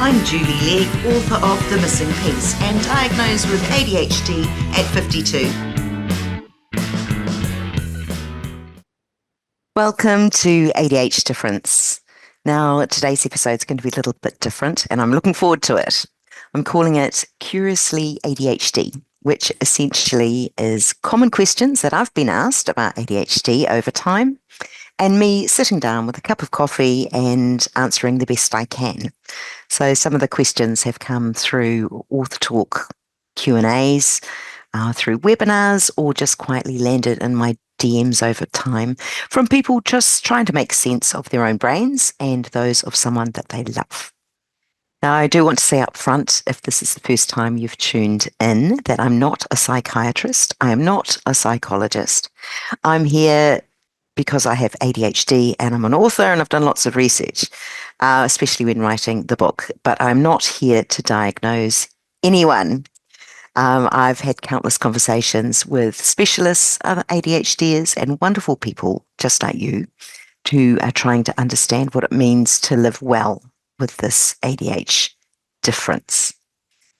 I'm Julie Legg, author of The Missing Piece and diagnosed with ADHD at 52. Welcome to ADH Difference. Now, today's episode is going to be a little bit different and I'm looking forward to it. I'm calling it Curiously ADHD, which essentially is common questions that I've been asked about ADHD over time and me sitting down with a cup of coffee and answering the best I can. So some of the questions have come through AuthorTalk Q&As, through webinars, or just quietly landed in my DMs over time from people just trying to make sense of their own brains and those of someone that they love. Now, I do want to say up front, if this is the first time you've tuned in, that I'm not a psychiatrist. I am not a psychologist. I'm here because I have ADHD and I'm an author and I've done lots of research, especially when writing the book. But I'm not here to diagnose anyone. I've had countless conversations with specialists, other ADHDers, and wonderful people just like you who are trying to understand what it means to live well with this ADH difference.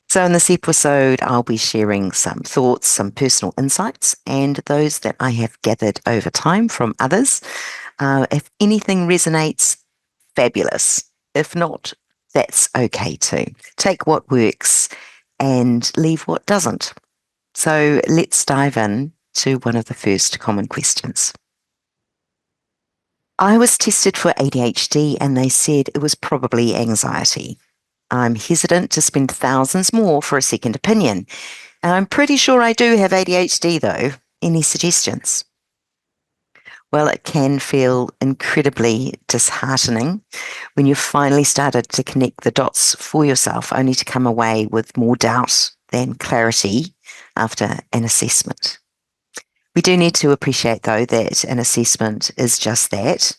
So in this episode, I'll be sharing some thoughts, some personal insights, and those that I have gathered over time from others. If anything resonates, fabulous. If not, that's okay too. Take what works and leave what doesn't. So let's dive in to one of the first common questions. I was tested for ADHD and they said it was probably anxiety. I'm hesitant to spend thousands more for a second opinion. I'm pretty sure I do have ADHD though. Any suggestions? Well, it can feel incredibly disheartening when you've finally started to connect the dots for yourself, only to come away with more doubt than clarity after an assessment. We do need to appreciate, though, that an assessment is just that.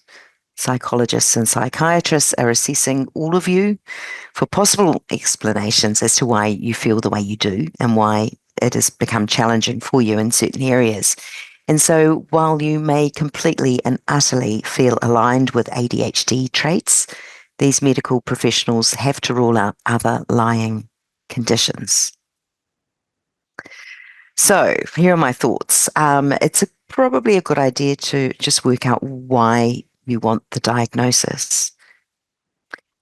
Psychologists and psychiatrists are assessing all of you for possible explanations as to why you feel the way you do and why it has become challenging for you in certain areas. And so while you may completely and utterly feel aligned with ADHD traits, these medical professionals have to rule out other lying conditions. So here are my thoughts. It's probably a good idea to just work out why you want the diagnosis.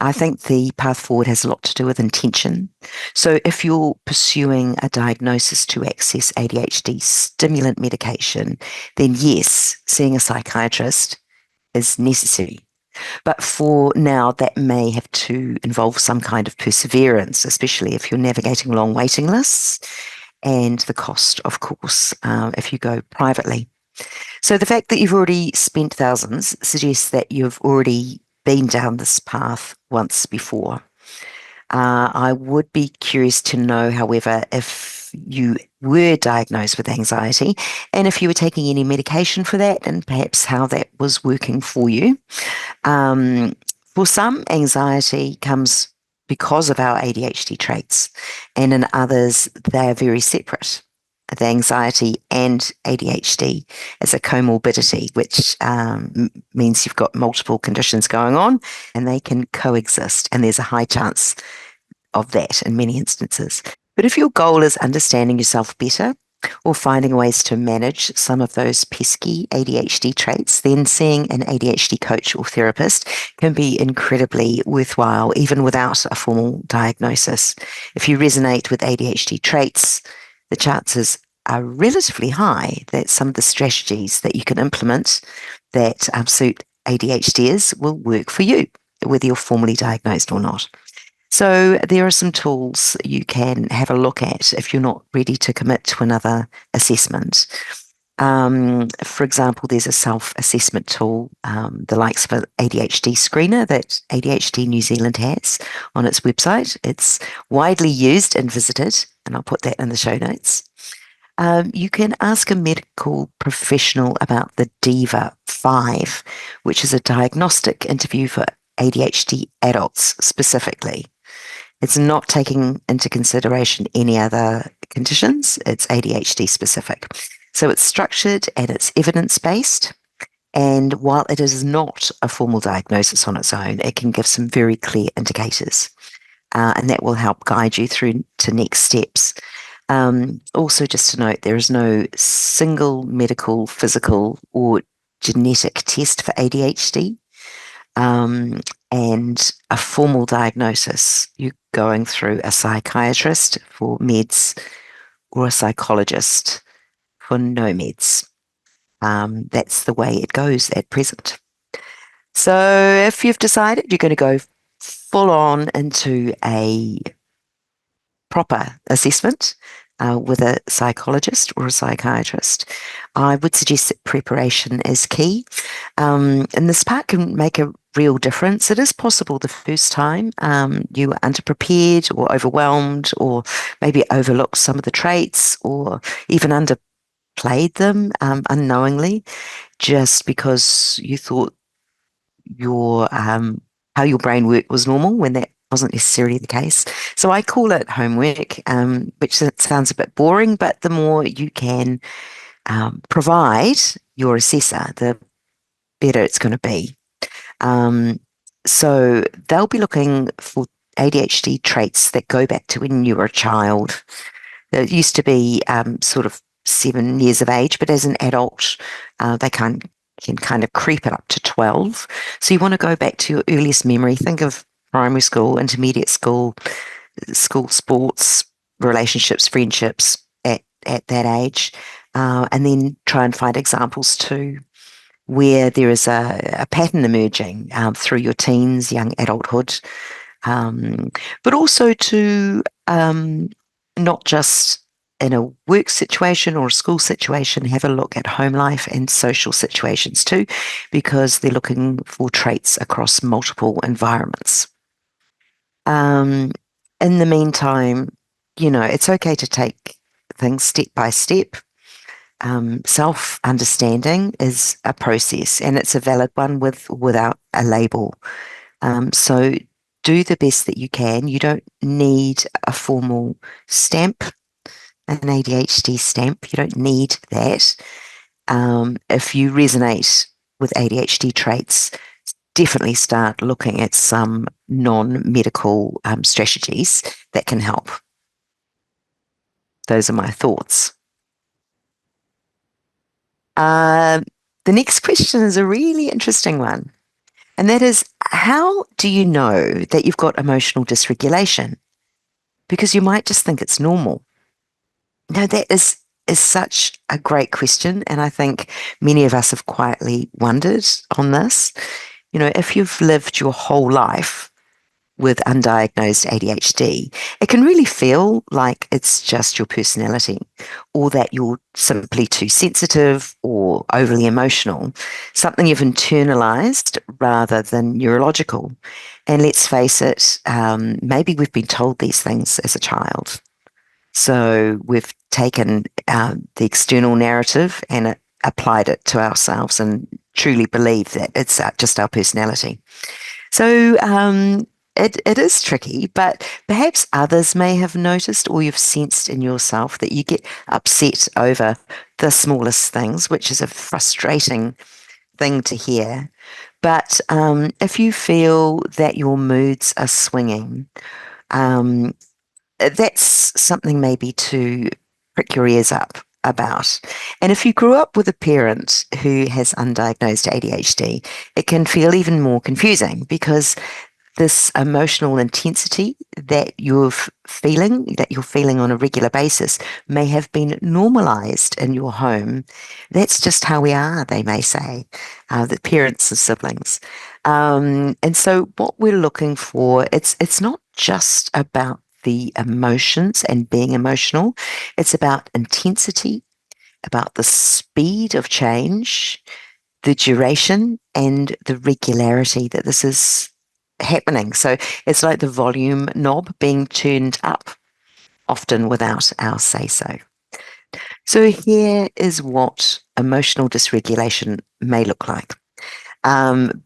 I think the path forward has a lot to do with intention. So if you're pursuing a diagnosis to access ADHD stimulant medication, then yes, seeing a psychiatrist is necessary. But for now, that may have to involve some kind of perseverance, especially if you're navigating long waiting lists and the cost, of course, if you go privately. So the fact that you've already spent thousands suggests that you've already been down this path once before. I would be curious to know, however, if you were diagnosed with anxiety and if you were taking any medication for that and perhaps how that was working for you. For some, anxiety comes because of our ADHD traits, and in others, they are very separate. The anxiety and ADHD as a comorbidity, which means you've got multiple conditions going on and they can coexist. And there's a high chance of that in many instances. But if your goal is understanding yourself better or finding ways to manage some of those pesky ADHD traits, then seeing an ADHD coach or therapist can be incredibly worthwhile, even without a formal diagnosis. If you resonate with ADHD traits, the chances are relatively high that some of the strategies that you can implement that suit ADHDers will work for you, whether you're formally diagnosed or not. So there are some tools you can have a look at if you're not ready to commit to another assessment. For example, there's a self-assessment tool, the likes of an ADHD screener that ADHD New Zealand has on its website. It's widely used and visited, and I'll put that in the show notes. You can ask a medical professional about the DIVA-5, which is a diagnostic interview for ADHD adults specifically. It's not taking into consideration any other conditions. It's ADHD specific. So it's structured and it's evidence-based. And while it is not a formal diagnosis on its own, it can give some very clear indicators. and that will help guide you through to next steps. Also, just to note, there is no single medical, physical, or genetic test for ADHD, and a formal diagnosis. You're going through a psychiatrist for meds or a psychologist for no meds. That's the way it goes at present. So if you've decided you're going to go full on into a proper assessment with a psychologist or a psychiatrist, I would suggest that preparation is key. And this part can make a real difference. It is possible the first time you were underprepared or overwhelmed, or maybe overlooked some of the traits, or even underplayed them unknowingly, just because you thought your how your brain worked was normal when that wasn't necessarily the case. So I call it homework, which sounds a bit boring, but the more you can provide your assessor, the better it's going to be. So they'll be looking for ADHD traits that go back to when you were a child. It used to be sort of 7 years of age, but as an adult, they can kind of creep it up to 12. So you want to go back to your earliest memory. Think of primary school, intermediate school, school sports, relationships, friendships at that age, and then try and find examples too where there is a pattern emerging through your teens, young adulthood, but also to not just in a work situation or a school situation, have a look at home life and social situations too, because they're looking for traits across multiple environments. In the meantime, it's okay to take things step by step. Self-understanding is a process, and it's a valid one without a label. So do the best that you can. You don't need a formal stamp, an ADHD stamp. You don't need that. If you resonate with ADHD traits, definitely start looking at some non-medical strategies that can help. Those are my thoughts. The next question is a really interesting one, and that is, how do you know that you've got emotional dysregulation? Because you might just think it's normal. No, that is such a great question, and I think many of us have quietly wondered on this. If you've lived your whole life with undiagnosed ADHD, it can really feel like it's just your personality, or that you're simply too sensitive or overly emotional, something you've internalized rather than neurological. And let's face it, maybe we've been told these things as a child. So we've taken the external narrative and applied it to ourselves and truly believe that it's just our personality. So it is tricky, but perhaps others may have noticed, or you've sensed in yourself, that you get upset over the smallest things, which is a frustrating thing to hear. But if you feel that your moods are swinging, that's something maybe to prick your ears up about. And if you grew up with a parent who has undiagnosed ADHD, it can feel even more confusing, because this emotional intensity that you're feeling on a regular basis may have been normalized in your home. That's just how we are, they may say, the parents and siblings. And so what we're looking for, it's not just about the emotions and being emotional. It's about intensity, about the speed of change, the duration, and the regularity that this is happening. So it's like the volume knob being turned up, often without our say so. So here is what emotional dysregulation may look like.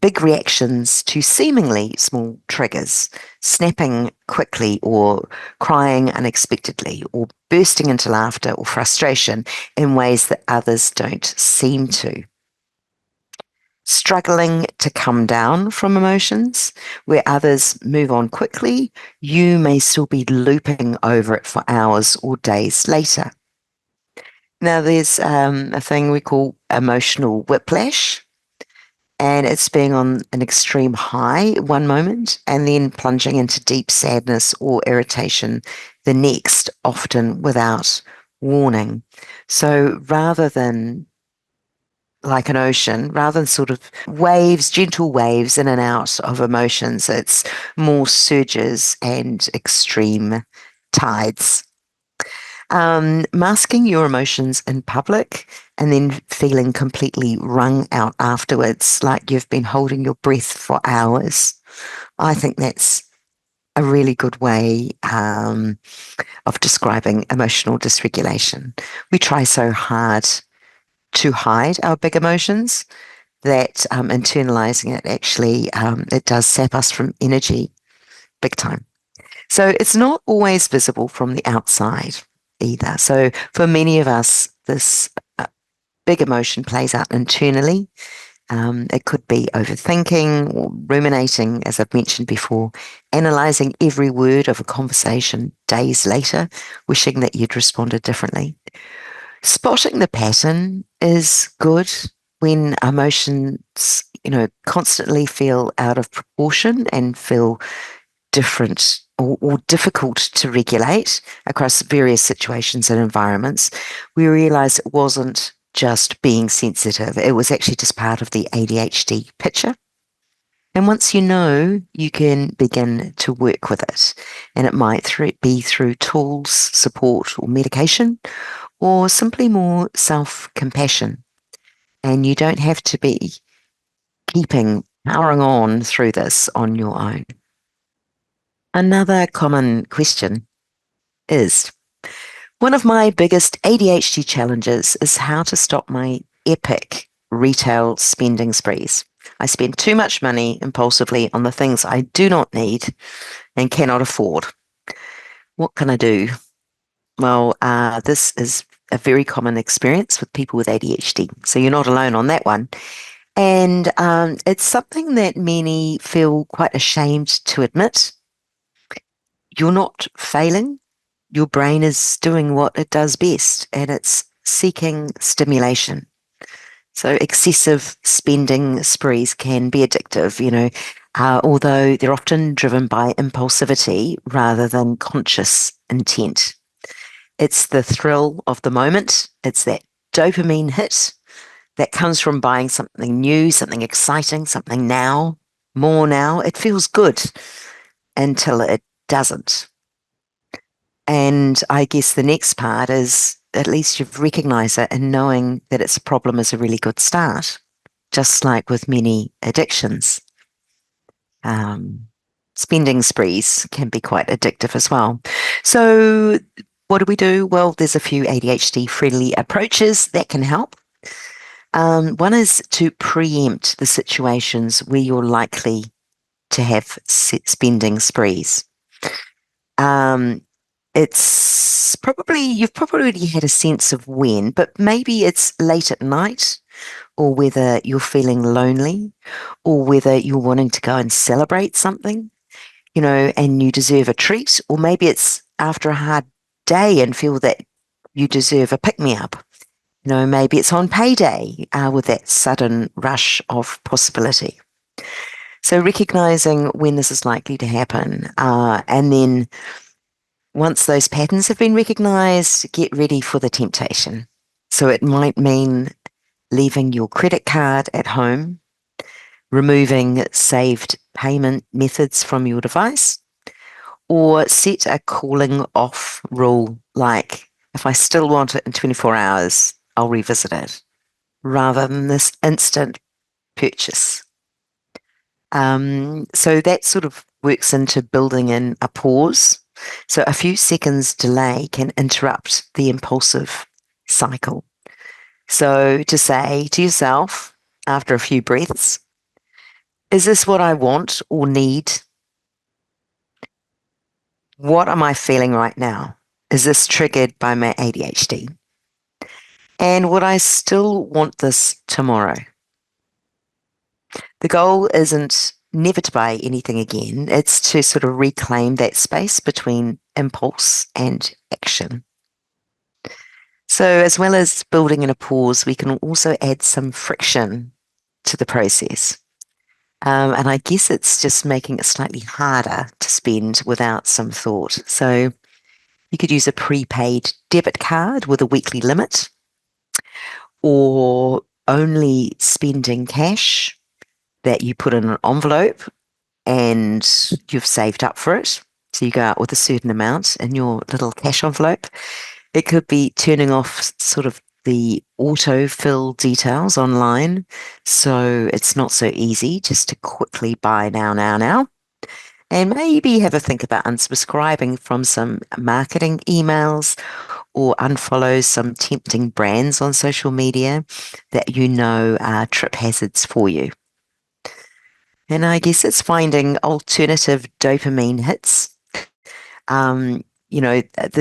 Big reactions to seemingly small triggers, snapping quickly, or crying unexpectedly, or bursting into laughter or frustration in ways that others don't seem to. struggling to come down from emotions, where others move on quickly, you may still be looping over it for hours or days later. Now, there's a thing we call emotional whiplash, and it's being on an extreme high one moment and then plunging into deep sadness or irritation the next, often without warning. So rather than like an ocean, rather than sort of waves, gentle waves in and out of emotions, it's more surges and extreme tides. Masking your emotions in public and then feeling completely wrung out afterwards, like you've been holding your breath for hours. I think that's a really good way of describing emotional dysregulation. We try so hard to hide our big emotions that internalizing it actually it does sap us from energy big time. So it's not always visible from the outside either. So for many of us, this big emotion plays out internally. It could be overthinking or ruminating, as I've mentioned before, analyzing every word of a conversation days later, wishing that you'd responded differently. Spotting the pattern is good when emotions, constantly feel out of proportion and feel different or difficult to regulate across various situations and environments. We realized it wasn't just being sensitive, it was actually just part of the ADHD picture. And once you know, you can begin to work with it. And it might be through tools, support, or medication, or simply more self compassion. And you don't have to be keeping powering on through this on your own. Another common question is one of my biggest ADHD challenges is how to stop my epic retail spending sprees. I spend too much money impulsively on the things I do not need and cannot afford. What can I do? Well, this is a very common experience with people with ADHD. So you're not alone on that one. And it's something that many feel quite ashamed to admit. You're not failing. Your brain is doing what it does best, and it's seeking stimulation. So excessive spending sprees can be addictive, although they're often driven by impulsivity rather than conscious intent. It's the thrill of the moment. It's that dopamine hit that comes from buying something new, something exciting, something now, more now. It feels good until it doesn't. And I guess the next part is at least you've recognized it, and knowing that it's a problem is a really good start, just like with many addictions. Um, Spending sprees can be quite addictive as well. So, what do we do? Well, there's a few ADHD friendly approaches that can help. One is to preempt the situations where you're likely to have spending sprees. Um, you've probably already had a sense of when, but maybe it's late at night, or whether you're feeling lonely, or whether you're wanting to go and celebrate something, and you deserve a treat, or maybe it's after a hard day and feel that you deserve a pick me up. Maybe it's on payday with that sudden rush of possibility. So recognizing when this is likely to happen, and then once those patterns have been recognized, get ready for the temptation. So it might mean leaving your credit card at home, removing saved payment methods from your device, or set a cooling off rule like, if I still want it in 24 hours, I'll revisit it, rather than this instant purchase. So that sort of works into building in a pause. So a few seconds delay can interrupt the impulsive cycle. So to say to yourself after a few breaths, is this what I want or need? What am I feeling right now? Is this triggered by my ADHD? And would I still want this tomorrow? The goal isn't never to buy anything again, it's to sort of reclaim that space between impulse and action. So, as well as building in a pause, we can also add some friction to the process. And I guess it's just making it slightly harder to spend without some thought. So, you could use a prepaid debit card with a weekly limit, or only spending cash that you put in an envelope and you've saved up for it. So you go out with a certain amount in your little cash envelope. It could be turning off sort of the autofill details online. So it's not so easy just to quickly buy now. And maybe have a think about unsubscribing from some marketing emails or unfollow some tempting brands on social media that you know are trip hazards for you. And I guess it's finding alternative dopamine hits. The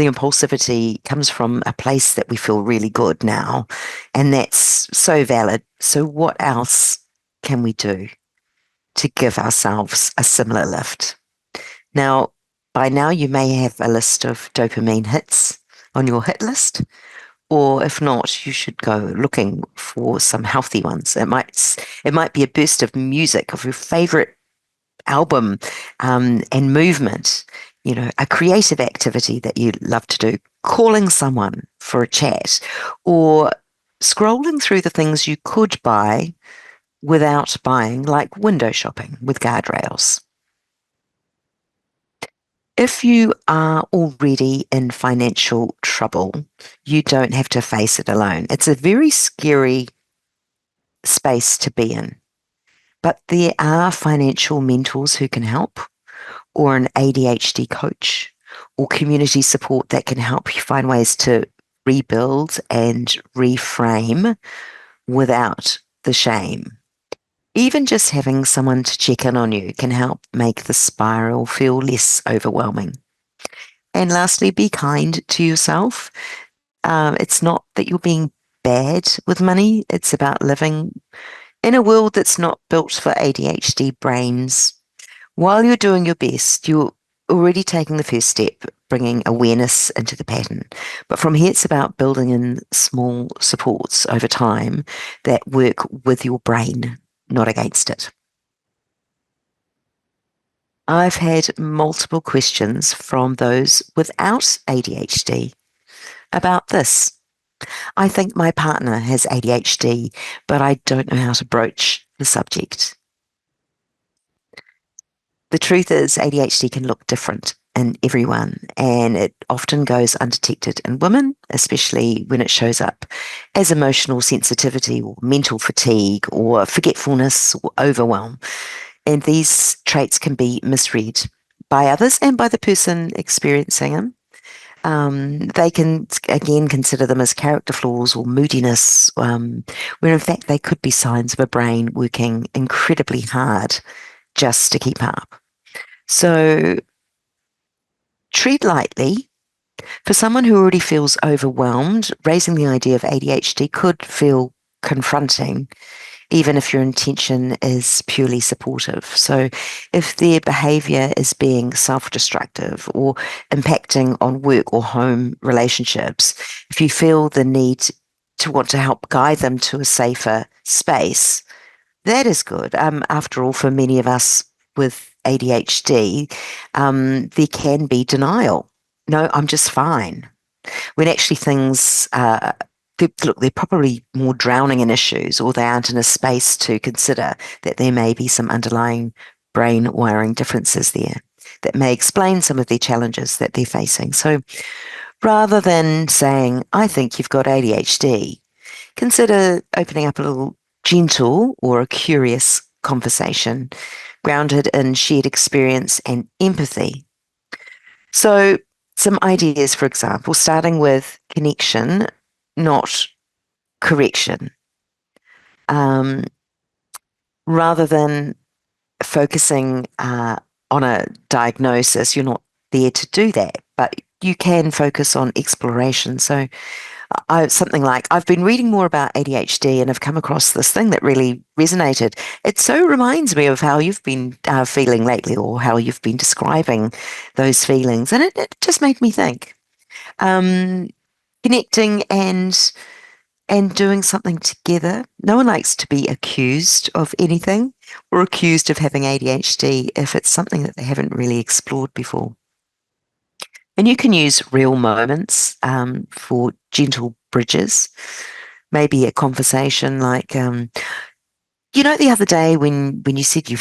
impulsivity comes from a place that we feel really good now, and that's so valid. So, what else can we do to give ourselves a similar lift? Now, by now, you may have a list of dopamine hits on your hit list, or if not, you should go looking for some healthy ones. It might be a burst of music of your favorite album, and movement, a creative activity that you love to do, calling someone for a chat, or scrolling through the things you could buy without buying, like window shopping with guardrails. If you are already in financial trouble, you don't have to face it alone. It's a very scary space to be in, but there are financial mentors who can help, or an ADHD coach, or community support that can help you find ways to rebuild and reframe without the shame. Even just having someone to check in on you can help make the spiral feel less overwhelming. And lastly, be kind to yourself. It's not that you're being bad with money, it's about living in a world that's not built for ADHD brains. While you're doing your best, you're already taking the first step, bringing awareness into the pattern. But from here, it's about building in small supports over time that work with your brain, not against it. I've had multiple questions from those without ADHD about this. I think my partner has ADHD, but I don't know how to broach the subject. The truth is, ADHD can look different in everyone, and it often goes undetected in women, especially when it shows up as emotional sensitivity or mental fatigue or forgetfulness or overwhelm. And these traits can be misread by others and by the person experiencing them. They can, again, consider them as character flaws or moodiness, where in fact they could be signs of a brain working incredibly hard just to keep up. So treat lightly. For someone who already feels overwhelmed, raising the idea of ADHD could feel confronting, even if your intention is purely supportive. So, if their behavior is being self destructive or impacting on work or home relationships, if you feel the need to want to help guide them to a safer space, that is good. After all, for many of us with ADHD, there can be denial. No, I'm just fine. When actually things, they're probably more drowning in issues, or they aren't in a space to consider that there may be some underlying brain wiring differences there that may explain some of the challenges that they're facing. So rather than saying, I think you've got ADHD, consider opening up a little gentle or a curious conversation grounded in shared experience and empathy. So, some ideas, for example, starting with connection, not correction, um, rather than focusing on a diagnosis. You're not there to do that, but you can focus on exploration. So, something like, I've been reading more about ADHD and have come across this thing that really resonated. It so reminds me of how you've been feeling lately, or how you've been describing those feelings. And it just made me think. Um, Connecting and doing something together. No one likes to be accused of anything or accused of having ADHD if it's something that they haven't really explored before. And you can use real moments for gentle bridges. Maybe a conversation like, the other day when you said you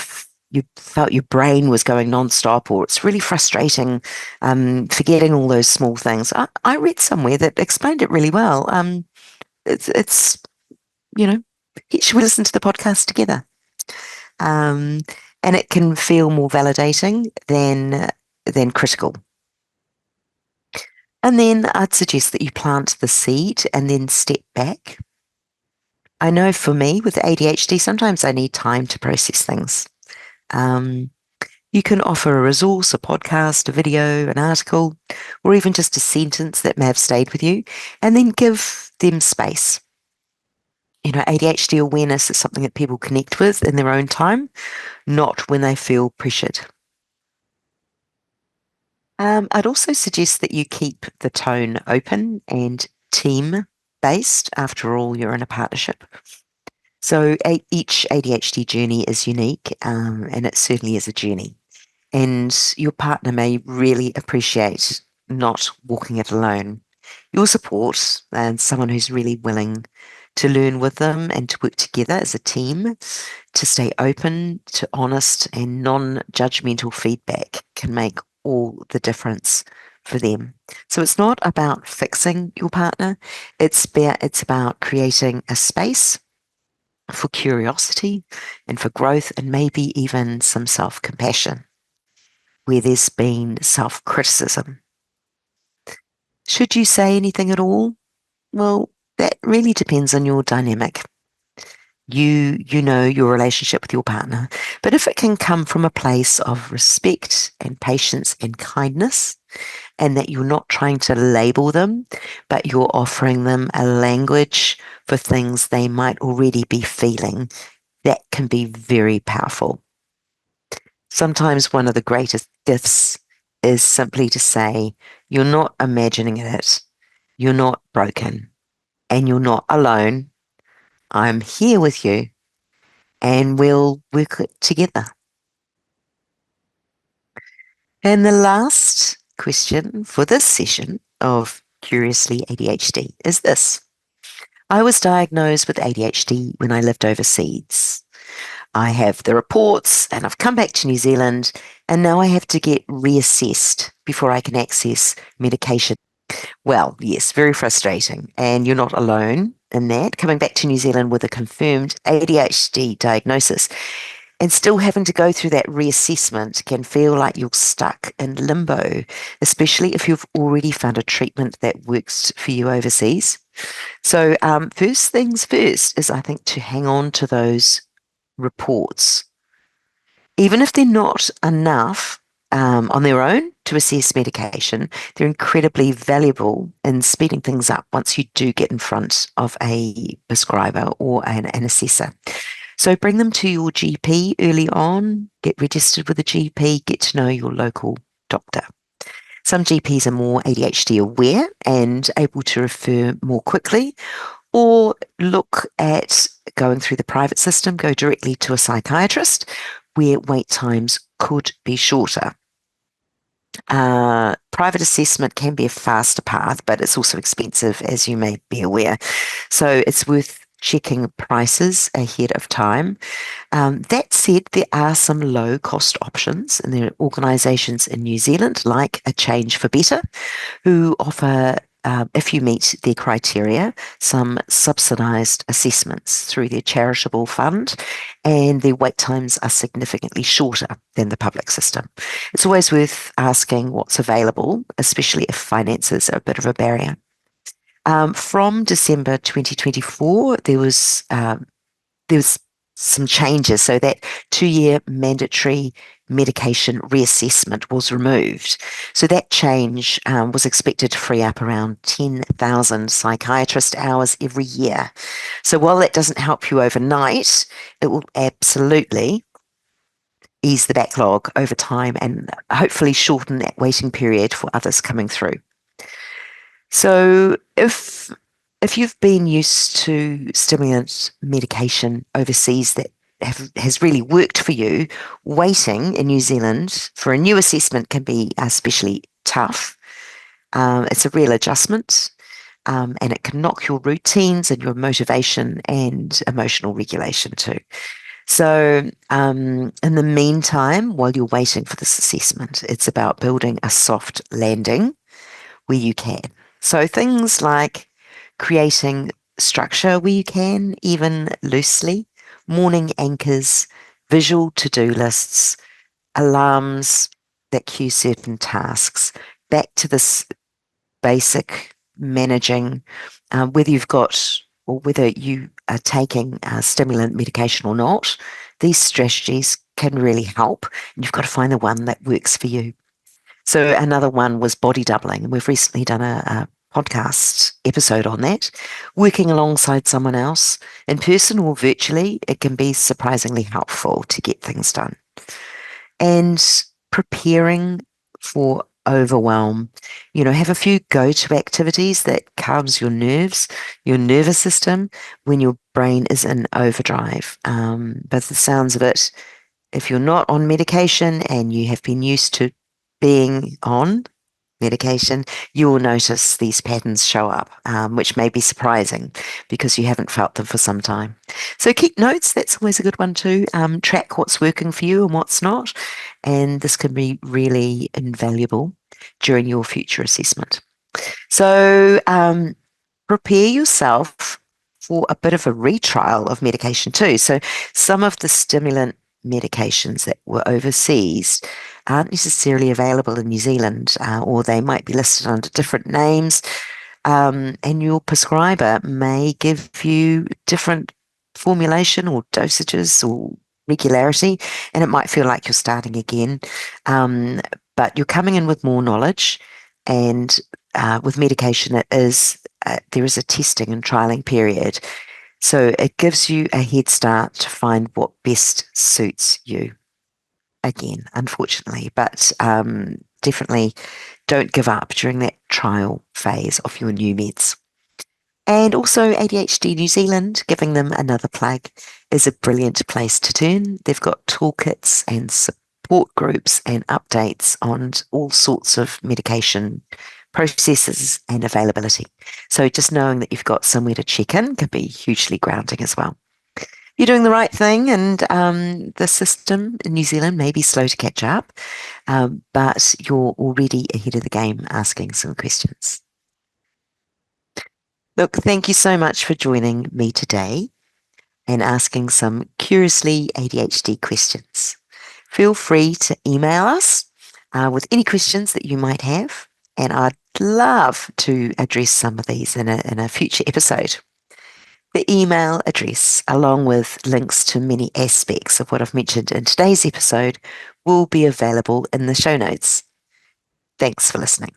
felt your brain was going nonstop, or it's really frustrating, forgetting all those small things. I read somewhere that explained it really well. It's should we listen to the podcast together? Um, and it can feel more validating than critical. And then I'd suggest that you plant the seed and then step back. I know for me with ADHD, sometimes I need time to process things. You can offer a resource, a podcast, a video, an article, or even just a sentence that may have stayed with you, and then give them space. ADHD awareness is something that people connect with in their own time, not when they feel pressured. I'd also suggest that you keep the tone open and team based. After all, you're in a partnership. So each ADHD journey is unique, and it certainly is a journey. And your partner may really appreciate not walking it alone. Your support and someone who's really willing to learn with them and to work together as a team, to stay open to honest and non-judgmental feedback can make all the difference for them. So it's not about fixing your partner. It's about creating a space for curiosity and for growth, and maybe even some self-compassion where there's been self-criticism. Should you say anything at all? Well, that really depends on your dynamic. You know your relationship with your partner. But if it can come from a place of respect and patience and kindness, and that you're not trying to label them, but you're offering them a language for things they might already be feeling, that can be very powerful. Sometimes one of the greatest gifts is simply to say, you're not imagining it, you're not broken, and you're not alone. I'm here with you, and we'll work it together. And the last question for this session of Curiously ADHD is this. I was diagnosed with ADHD when I lived overseas. I have the reports and I've come back to New Zealand, and now I have to get reassessed before I can access medication. Well, yes, very frustrating. And you're not alone in that. Coming back to New Zealand with a confirmed ADHD diagnosis and still having to go through that reassessment can feel like you're stuck in limbo, especially if you've already found a treatment that works for you overseas. So, first things first is, I think, to hang on to those reports. Even if they're not enough on their own to assess medication, they're incredibly valuable in speeding things up once you do get in front of a prescriber or an assessor. So bring them to your GP early on, get registered with a GP, get to know your local doctor. Some GPs are more ADHD aware and able to refer more quickly, or look at going through the private system, go directly to a psychiatrist where wait times could be shorter. Private assessment can be a faster path, but it's also expensive, as you may be aware. So it's worth checking prices ahead of time. That said, there are some low cost options, and there are organisations in New Zealand like A Change for Better who offer, if you meet their criteria, some subsidised assessments through their charitable fund, and their wait times are significantly shorter than the public system. It's always worth asking what's available, especially if finances are a bit of a barrier. From December 2024, there was some changes. So that 2-year mandatory medication reassessment was removed. So that change was expected to free up around 10,000 psychiatrist hours every year. So while that doesn't help you overnight, it will absolutely ease the backlog over time and hopefully shorten that waiting period for others coming through. So if you've been used to stimulant medication overseas that has really worked for you, waiting in New Zealand for a new assessment can be especially tough. It's a real adjustment, and it can knock your routines and your motivation and emotional regulation too. So, in the meantime, while you're waiting for this assessment, it's about building a soft landing where you can. So, things like creating structure where you can, even loosely, morning anchors, visual to do lists, alarms that cue certain tasks, back to this basic managing, whether you've got or whether you are taking stimulant medication or not, these strategies can really help. And you've got to find the one that works for you. So another one was body doubling, and we've recently done a podcast episode on that. Working alongside someone else in person or virtually, it can be surprisingly helpful to get things done. And preparing for overwhelm, have a few go-to activities that calms your nerves, your nervous system when your brain is in overdrive. But the sounds of it, if you're not on medication and you have been used to being on medication, you will notice these patterns show up, which may be surprising because you haven't felt them for some time. So keep notes. That's always a good one too. Track what's working for you and what's not. And this can be really invaluable during your future assessment. So prepare yourself for a bit of a retrial of medication too. So some of the stimulant medications that were overseas aren't necessarily available in New Zealand, or they might be listed under different names. And your prescriber may give you different formulation or dosages or regularity, and it might feel like you're starting again. But you're coming in with more knowledge, and with medication, there is a testing and trialing period. So it gives you a head start to find what best suits you. Again, unfortunately, but definitely don't give up during that trial phase of your new meds. And also ADHD New Zealand, giving them another plug, is a brilliant place to turn. They've got toolkits and support groups and updates on all sorts of medication processes and availability. So just knowing that you've got somewhere to check in can be hugely grounding as well. You're doing the right thing, and the system in New Zealand may be slow to catch up, but you're already ahead of the game asking some questions. Look, thank you so much for joining me today and asking some curiously ADHD questions. Feel free to email us with any questions that you might have, and I'd love to address some of these in a future episode. The email address, along with links to many aspects of what I've mentioned in today's episode, will be available in the show notes. Thanks for listening.